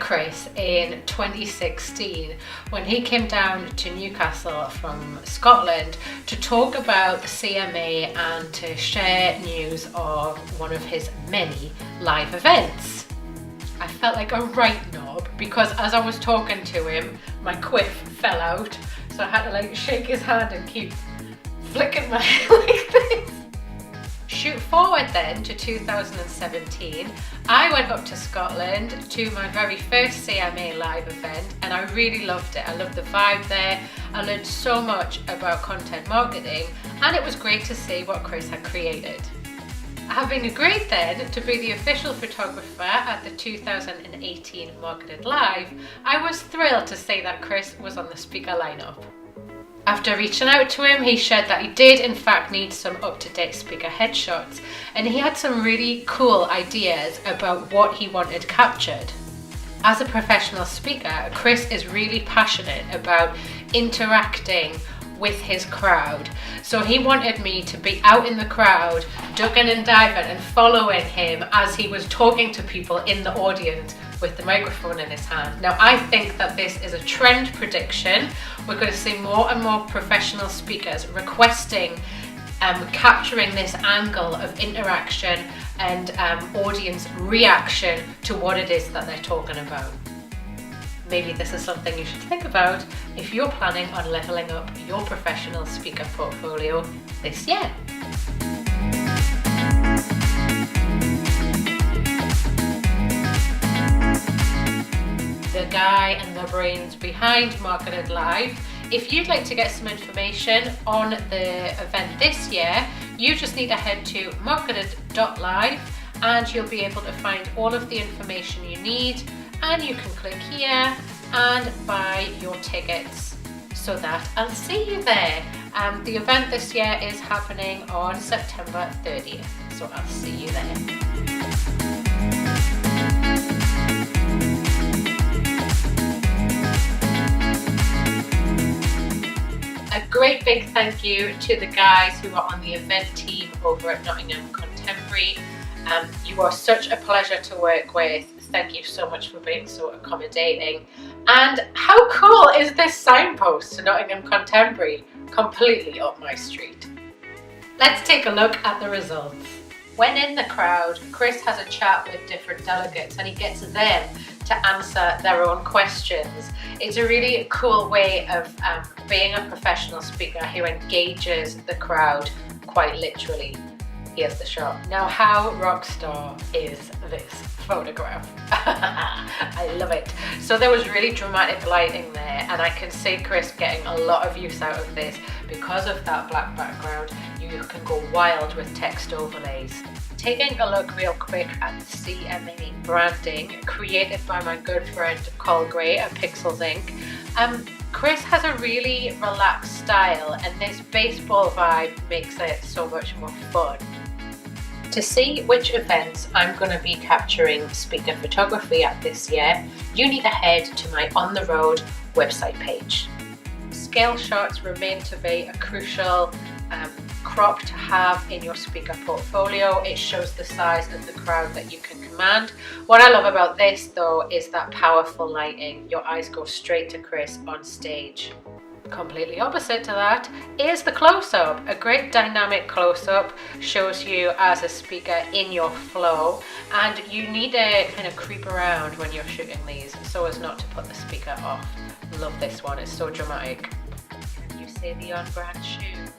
Chris in 2016 when he came down to Newcastle from Scotland to talk about the CMA and to share news of one of his many live events. I felt like a right knob because as I was talking to him, my quiff fell out, so I had to like shake his hand and keep flicking my hair like this. Shoot forward then to 2017, I went up to Scotland to my very first CMA live event and I really loved it. I loved the vibe there. I learned so much about content marketing and it was great to see what Chris had created. Having agreed then to be the official photographer at the 2018 Marketed Live, I was thrilled to see that Chris was on the speaker lineup. After reaching out to him, he shared that he did in fact need some up-to-date speaker headshots and he had some really cool ideas about what he wanted captured. As a professional speaker, Chris is really passionate about interacting with his crowd. So he wanted me to be out in the crowd, ducking and diving and following him as he was talking to people in the audience with the microphone in his hand. Now I think that this is a trend prediction. We're going to see more and more professional speakers requesting capturing this angle of interaction and audience reaction to what it is that they're talking about. Maybe this is something you should think about if you're planning on leveling up your professional speaker portfolio this year. The guy and the brains behind Marketed Live. If you'd like to get some information on the event this year, you just need to head to marketed.live and you'll be able to find all of the information you need, and you can click here and buy your tickets so that I'll see you there. The event this year is happening on September 30th, so I'll see you there. A great big thank you to the guys who are on the event team over at Nottingham Contemporary. You are such a pleasure to work with. Thank you so much for being so accommodating. And how cool is this signpost to Nottingham Contemporary? Completely up my street. Let's take a look at the results. When in the crowd, Chris has a chat with different delegates and he gets them to answer their own questions. It's a really cool way of being a professional speaker who engages the crowd quite literally. Here's the shot. Now, how rock star is this photograph? I love it. So there was really dramatic lighting there and I can see Chris getting a lot of use out of this. Because of that black background, you can go wild with text overlays. Taking a look real quick at the CMA branding created by my good friend Carl Gray at Pixels Inc. Chris has a really relaxed style and this baseball vibe makes it so much more fun. To see which events I'm going to be capturing speaker photography at this year, you need to head to my On the Road website page. Scale shots remain to be a crucial crop to have in your speaker portfolio. It shows the size of the crowd that you can command. What I love about this though is that powerful lighting. Your eyes go straight to Chris on stage. Completely opposite to that is the close-up. A great dynamic close-up shows you as a speaker in your flow, and you need to kind of creep around when you're shooting these so as not to put the speaker off. Love this one, it's so dramatic. Can you say the on-brand shoes?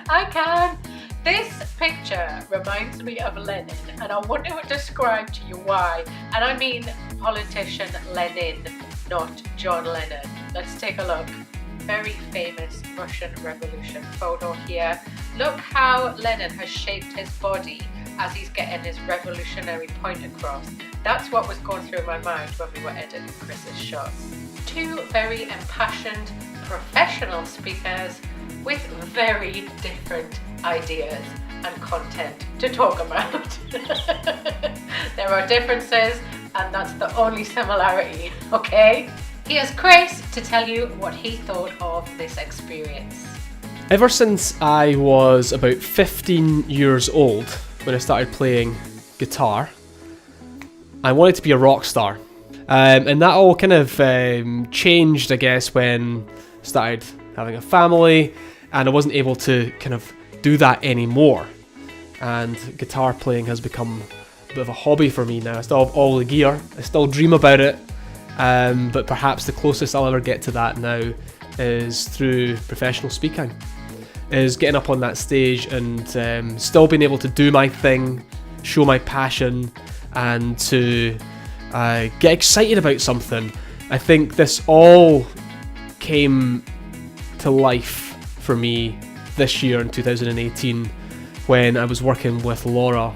I can. This picture reminds me of Lenin, and I want to describe to you why. And I mean politician Lenin, not John Lennon. Let's take a look. Very famous Russian Revolution photo here. Look how Lenin has shaped his body as he's getting his revolutionary point across. That's what was going through my mind when we were editing Chris's shots. Two very impassioned professional speakers with very different ideas and content to talk about. There are differences and that's the only similarity, okay? Here's Chris to tell you what he thought of this experience. Ever since I was about 15 years old, when I started playing guitar, I wanted to be a rock star. And that all kind of changed, I guess, when I started having a family and I wasn't able to kind of do that anymore. And guitar playing has become a bit of a hobby for me now. I still have all the gear, I still dream about it, but perhaps the closest I'll ever get to that now is through professional speaking. Is getting up on that stage and still being able to do my thing, show my passion, and to get excited about something. I think this all came to life for me this year in 2018 when I was working with Laura,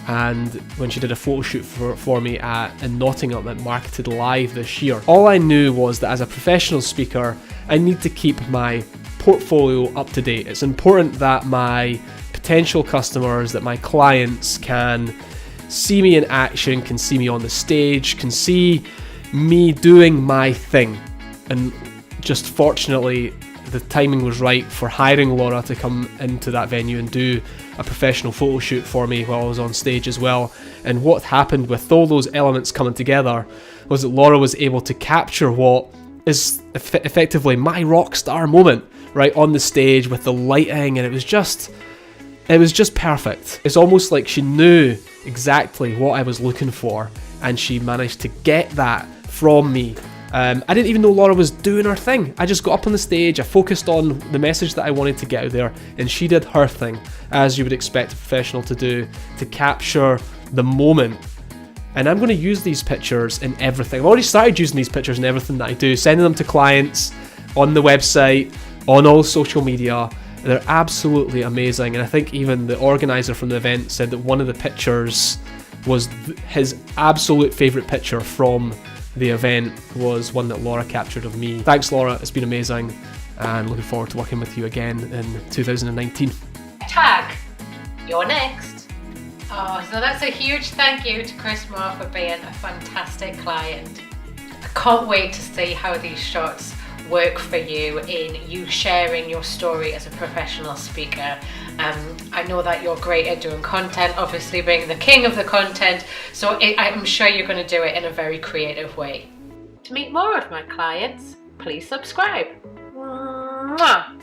and when she did a photo shoot for me in Nottingham at MarketedLive this year. All I knew was that as a professional speaker, I need to keep my portfolio up to date. It's important that my potential customers, that my clients can see me in action, can see me on the stage, can see me doing my thing. And just fortunately, the timing was right for hiring Laura to come into that venue and do a professional photo shoot for me while I was on stage as well. And what happened with all those elements coming together was that Laura was able to capture what is effectively my rock star moment, right on the stage with the lighting, and it was just perfect. It's almost like she knew exactly what I was looking for, and she managed to get that from me. I didn't even know Laura was doing her thing. I just got up on the stage, I focused on the message that I wanted to get out there, and she did her thing, as you would expect a professional to do, to capture the moment. And I'm going to use these pictures in everything. I've already started using these pictures in everything that I do, sending them to clients, on the website, on all social media. They're absolutely amazing, and I think even the organizer from the event said that one of the pictures was his absolute favourite picture from the event was one that Laura captured of me. Thanks, Laura, it's been amazing, and looking forward to working with you again in 2019. Tag, you're next. Oh, so that's a huge thank you to Chris Marr for being a fantastic client. I can't wait to see how these shots work for you in you sharing your story as a professional speaker. I know that you're great at doing content, obviously being the king of the content, so I'm sure you're going to do it in a very creative way. To meet more of my clients, please subscribe. Mwah.